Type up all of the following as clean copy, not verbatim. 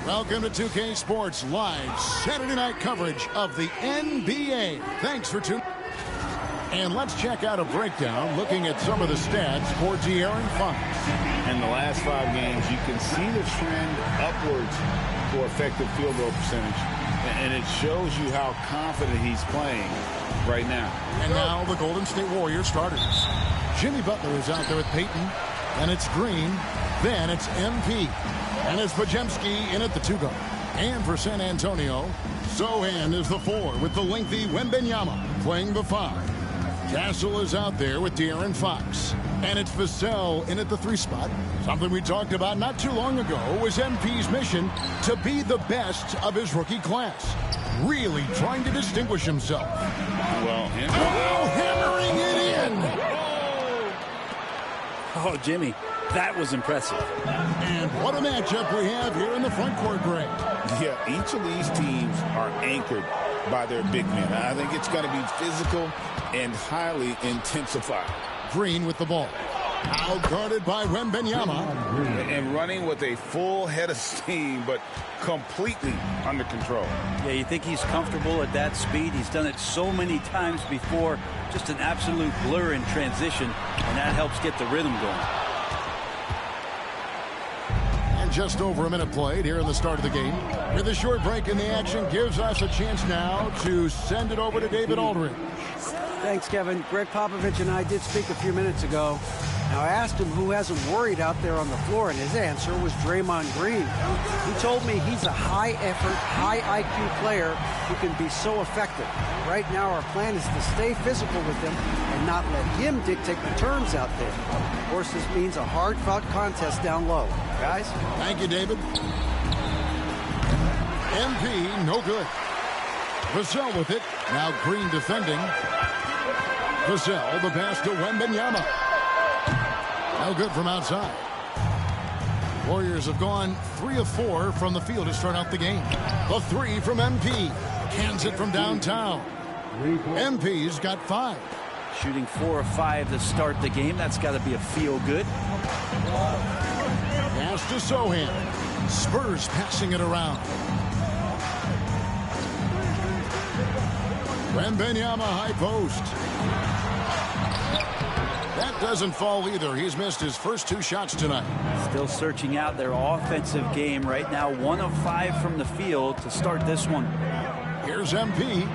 Welcome to 2K Sports Live Saturday night coverage of the NBA. Thanks for tuning in. And let's check out a breakdown looking at some of the stats for De'Aaron Fox. In the last 5 games, you can see the trend upwards for effective field goal percentage. And it shows you how confident he's playing right now. And now the Golden State Warriors starters. Jimmy Butler is out there with Peyton. And it's Green. Then it's MP. And it's Podziemski in at the 2-guard. And for San Antonio, Sochan is the 4 with the lengthy Wembanyama playing the 5. Castle is out there with De'Aaron Fox. And it's Vassell in at the 3 spot. Something we talked about not too long ago was MP's mission to be the best of his rookie class. Really trying to distinguish himself. Well, hammering it in. Oh, Jimmy, that was impressive. And what a matchup we have here in the front court, Greg. Yeah, each of these teams are anchored by their big men. I think it's going to be physical and highly intensified. Green with the ball. Out guarded by Wembanyama. And running with a full head of steam, but completely under control. Yeah, you think he's comfortable at that speed. He's done it so many times before. Just an absolute blur in transition, and that helps get the rhythm going. And just over a minute played here in the start of the game. With a short break in the action, gives us a chance now to send it over to David Aldridge. Thanks, Kevin. Greg Popovich and I did speak a few minutes ago. Now, I asked him who hasn't worried out there on the floor, and his answer was Draymond Green. He told me he's a high-effort, high-IQ player who can be so effective. Right now, our plan is to stay physical with him and not let him dictate the terms out there. Of course, this means a hard-fought contest down low. Guys? Thank you, David. MP, no good. Vassell with it. Now Green defending. Vassell, the pass to Wembanyama. No good from outside. Warriors have gone 3 of 4 from the field to start out the game. The 3 from MP. Cans it from downtown. MP's got 5. Shooting 4 of 5 to start the game. That's got to be a feel-good. Pass to Sochan. Spurs passing it around. Wembanyama high post. That doesn't fall either. He's missed his first 2 shots tonight. Still searching out their offensive game right now. 1 of 5 from the field to start this one. Here's MP,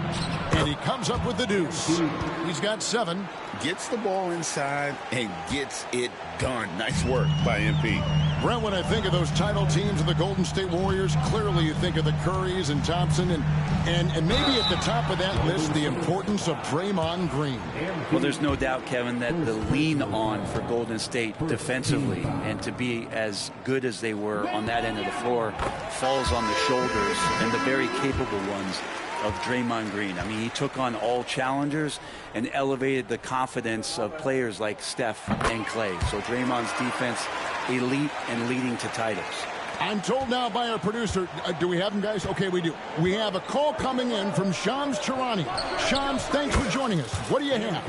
and he comes up with the deuce. He's got 7. Gets the ball inside and gets it done. Nice work by MP. Brent, when I think of those title teams of the Golden State Warriors, clearly you think of the Currys and Thompson, and maybe at the top of that list, the importance of Draymond Green. Well, there's no doubt, Kevin, that the lean on for Golden State defensively and to be as good as they were on that end of the floor falls on the shoulders and the very capable ones of Draymond Green. I mean, he took on all challengers and elevated the confidence of players like Steph and Clay. So Draymond's defense, elite and leading to titles. I'm told now by our producer, do we have him, guys? Okay, we do. We have a call coming in from Shams Charania. Shams, thanks for joining us. What do you have?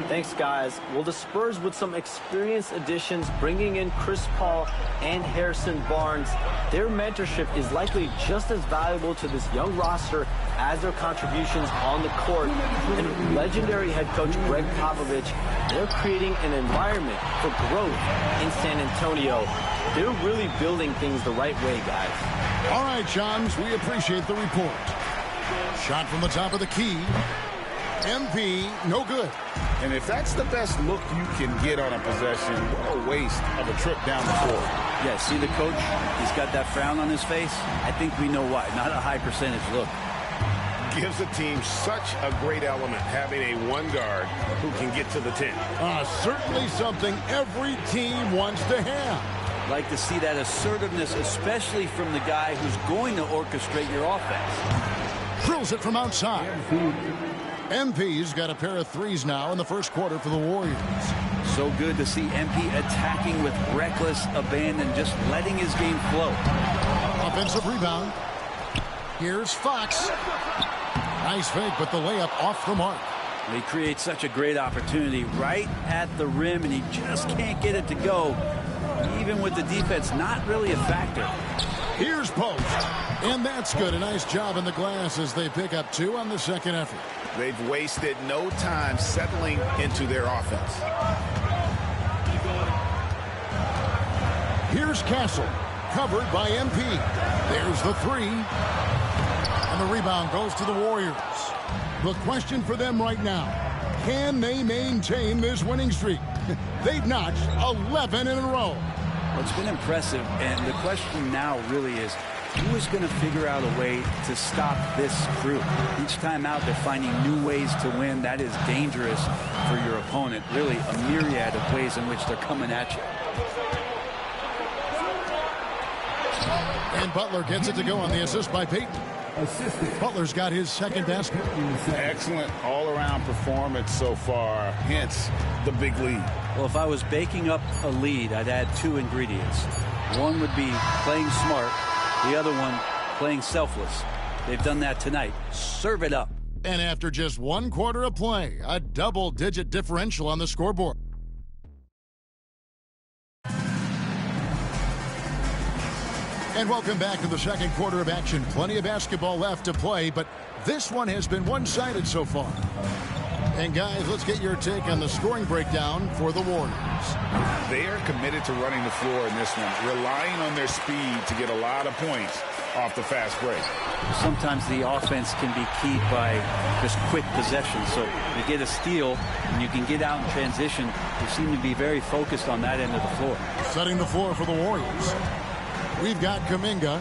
Thanks, guys. Well, the Spurs with some experienced additions, bringing in Chris Paul and Harrison Barnes. Their mentorship is likely just as valuable to this young roster as their contributions on the court. And legendary head coach Greg Popovich, they're creating an environment for growth in San Antonio. They're really building things the right way, guys. All right, Shams, we appreciate the report. Shot from the top of the key. MP, no good. And if that's the best look you can get on a possession, what a waste of a trip down the floor. Yeah, see the coach? He's got that frown on his face. I think we know why. Not a high percentage look. Gives a team such a great element, having a 1 guard who can get to the 10. Certainly something every team wants to have. Like to see that assertiveness, especially from the guy who's going to orchestrate your offense. Drills it from outside. MP's got a pair of 3s now in the first quarter for the Warriors. So good to see MP attacking with reckless abandon, just letting his game flow. Offensive rebound. Here's Fox. Nice fake, but the layup off the mark. He creates such a great opportunity right at the rim, and he just can't get it to go, even with the defense not really a factor. Here's Post, and that's good. A nice job in the glass as they pick up 2 on the second effort. They've wasted no time settling into their offense. Here's Castle, covered by MP. There's the 3. And the rebound goes to the Warriors. The question for them right now, can they maintain this winning streak? They've notched 11 in a row. Well, it's been impressive, and the question now really is, who is going to figure out a way to stop this crew? Each time out, they're finding new ways to win. That is dangerous for your opponent. Really, a myriad of ways in which they're coming at you. And Butler gets it to go on the assist by Payton. Butler's got his second basket. Excellent all-around performance so far, hence the big lead. Well, if I was baking up a lead, I'd add 2 ingredients. One would be playing smart. The other one, playing selfless. They've done that tonight. Serve it up. And after just 1 quarter of play, a double-digit differential on the scoreboard. And welcome back to the second quarter of action. Plenty of basketball left to play, but this one has been one-sided so far. And guys, let's get your take on the scoring breakdown for the Warriors. They are committed to running the floor in this one, relying on their speed to get a lot of points off the fast break. Sometimes the offense can be keyed by just quick possession. So you get a steal and you can get out in transition. You seem to be very focused on that end of the floor. Setting the floor for the Warriors. We've got Kuminga,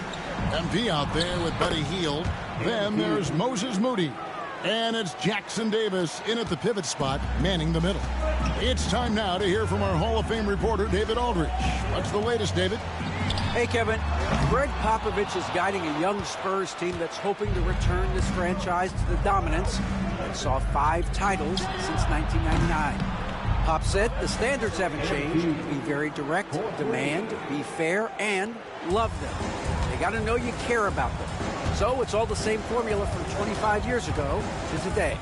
MP out there with Buddy Hield. Then there's Moses Moody. And it's Jackson Davis in at the pivot spot, manning the middle. It's time now to hear from our Hall of Fame reporter, David Aldridge. What's the latest, David? Hey, Kevin. Greg Popovich is guiding a young Spurs team that's hoping to return this franchise to the dominance that saw 5 titles since 1999. Pop said the standards haven't changed. Be very direct, demand, be fair, and love them. They got to know you care about them. So it's all the same formula from 25 years ago to today.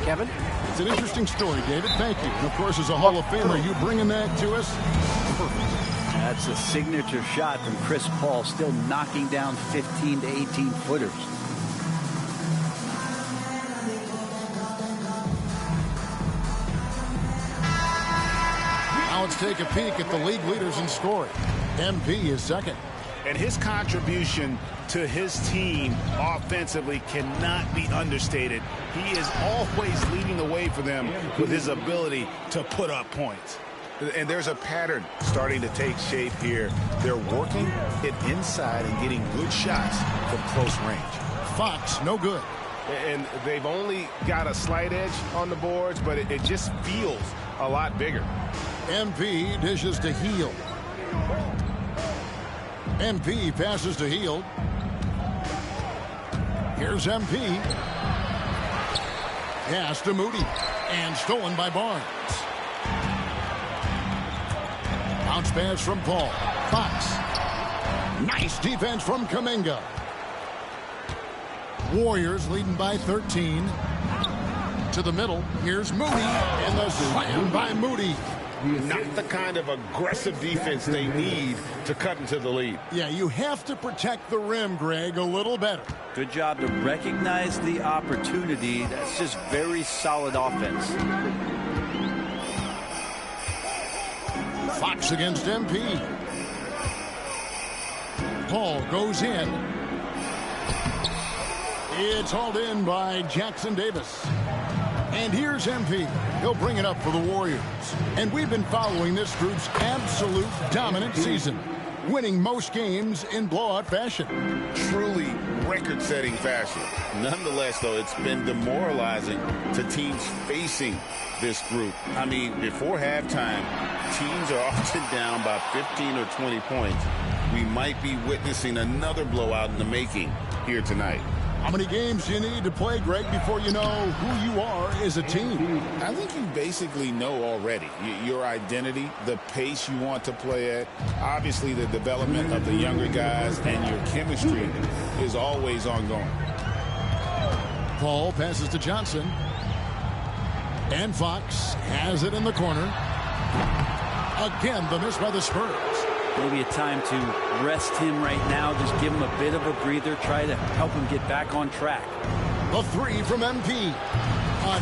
Kevin? It's an interesting story, David. Thank you. And, of course, as a Hall of Famer, you bringing that to us? Perfect. That's a signature shot from Chris Paul, still knocking down 15 to 18-footers. Now let's take a peek at the league leaders in scoring. MP is second. And his contribution to his team offensively cannot be understated. He is always leading the way for them with his ability to put up points. And there's a pattern starting to take shape here. They're working it inside and getting good shots from close range. Fox, no good. And they've only got a slight edge on the boards, but it just feels a lot bigger. MP dishes to Hield. MP passes to Hield. Here's MP. Pass to Moody. And stolen by Barnes. Bounce pass from Paul. Fox. Nice defense from Kuminga. Warriors leading by 13. To the middle. Here's Moody. And the slam by Moody. Not the kind of aggressive defense they need to cut into the lead. Yeah, you have to protect the rim, Greg, a little better. Good job to recognize the opportunity. That's just very solid offense. Fox against MP. Paul goes in. It's hauled in by Jackson Davis. And here's MP. He'll bring it up for the Warriors. And we've been following this group's absolute dominant season, winning most games in blowout fashion. Truly record-setting fashion. Nonetheless, though, it's been demoralizing to teams facing this group. I mean, before halftime, teams are often down by 15 or 20 points. We might be witnessing another blowout in the making here tonight. How many games do you need to play, Greg, before you know who you are as a team? I think you basically know already your identity, the pace you want to play at, obviously the development of the younger guys, and your chemistry is always ongoing. Paul passes to Johnson. And Fox has it in the corner. Again, the miss by the Spurs. Maybe a time to rest him right now. Just give him a bit of a breather. Try to help him get back on track. A three from MP.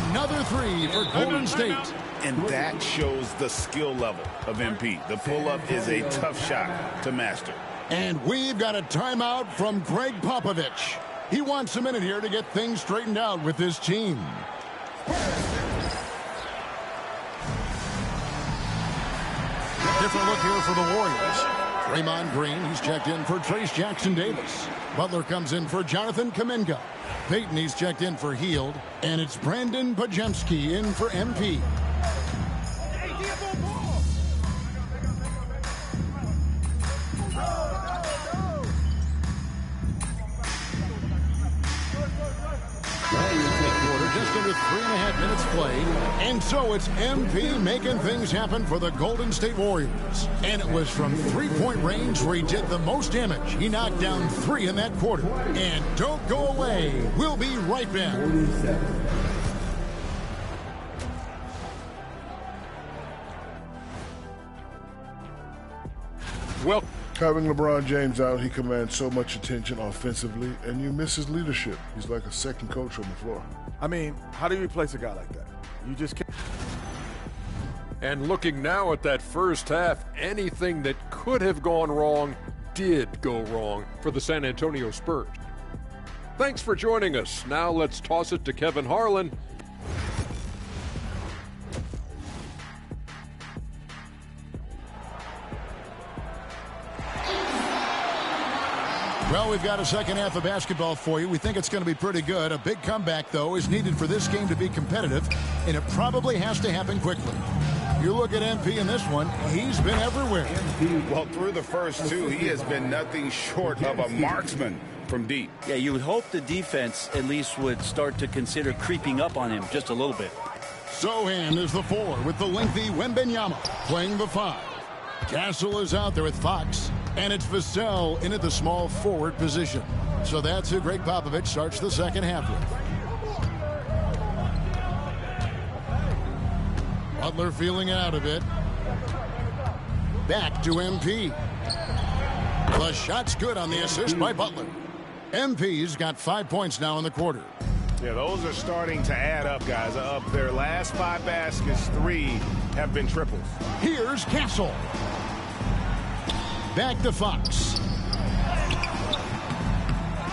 Another three for Golden State. And that shows the skill level of MP. The pull-up is a tough shot to master. And we've got a timeout from Greg Popovich. He wants a minute here to get things straightened out with his team. Different look here for the Warriors. Draymond Green, he's checked in for Trace Jackson-Davis. Butler comes in for Jonathan Kuminga. Payton, he's checked in for Hield. And it's Brandon Podziemski in for MP. Just under 3.5 minutes played. And so it's MP making things happen for the Golden State Warriors. And it was from three-point range where he did the most damage. He knocked down 3 in that quarter. And don't go away. We'll be right back. Well, having LeBron James out, he commands so much attention offensively, and you miss his leadership. He's like a second coach on the floor. I mean, how do you replace a guy like that? You just can't. And looking now at that first half, anything that could have gone wrong did go wrong for the San Antonio Spurs. Thanks for joining us. Now let's toss it to Kevin Harlan. Well, we've got a second half of basketball for you. We think it's going to be pretty good. A big comeback, though, is needed for this game to be competitive, and it probably has to happen quickly. You look at MP in this one, he's been everywhere. Well, through the first two, he has been nothing short of a marksman from deep. Yeah, you would hope the defense at least would start to consider creeping up on him just a little bit. Sohan is the 4 with the lengthy Wembanyama playing the 5. Castle is out there with Fox. And it's Vassell in at the small forward position. So that's who Greg Popovich starts the second half with. Butler feeling it out a bit. Back to MP. The shot's good on the assist by Butler. MP's got 5 points now in the quarter. Yeah, those are starting to add up, guys. Of their last 5 baskets, 3 have been triples. Here's Castle. Back to Fox.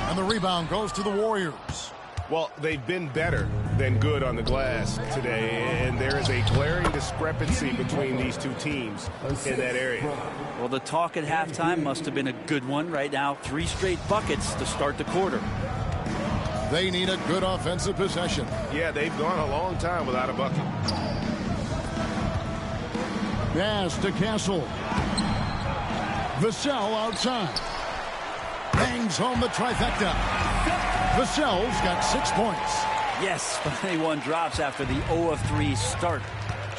And the rebound goes to the Warriors. Well, they've been better than good on the glass today, and there is a glaring discrepancy between these two teams in that area. Well, the talk at halftime must have been a good one. Right now, 3 straight buckets to start the quarter. They need a good offensive possession. Yeah, they've gone a long time without a bucket. Pass to Castle. Vassell outside. Bangs home the trifecta. Vassell's got 6 points. Yes, finally one drops after the 0-3 start.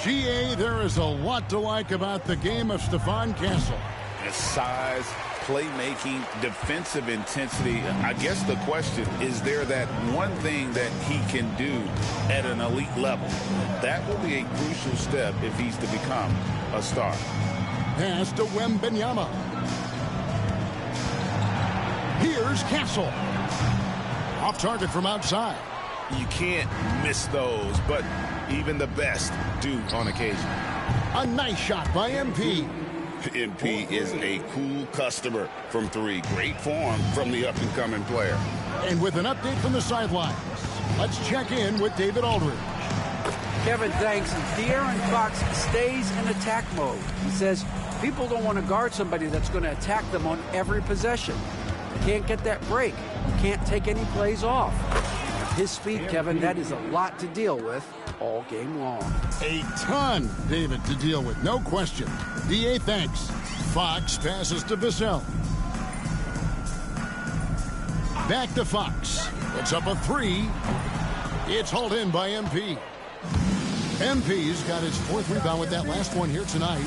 GA, there is a lot to like about the game of Stephon Castle. His size, playmaking, defensive intensity. I guess the question is there that one thing that he can do at an elite level. That will be a crucial step if he's to become a star. Pass to Wembanyama. Here's Castle. Off target from outside. You can't miss those, but even the best do on occasion. A nice shot by MP. MP is a cool customer from 3. Great form from the up-and-coming player. And with an update from the sidelines, let's check in with David Aldridge. Kevin, thanks. De'Aaron Fox stays in attack mode. He says people don't want to guard somebody that's going to attack them on every possession. You can't get that break. You can't take any plays off. At his speed, Kevin, that is a lot to deal with all game long. A ton, David, to deal with, no question. DA, thanks. Fox passes to Vassell. Back to Fox. It's up a 3. It's hauled in by MP. MP's got his 4th rebound with that last one here tonight.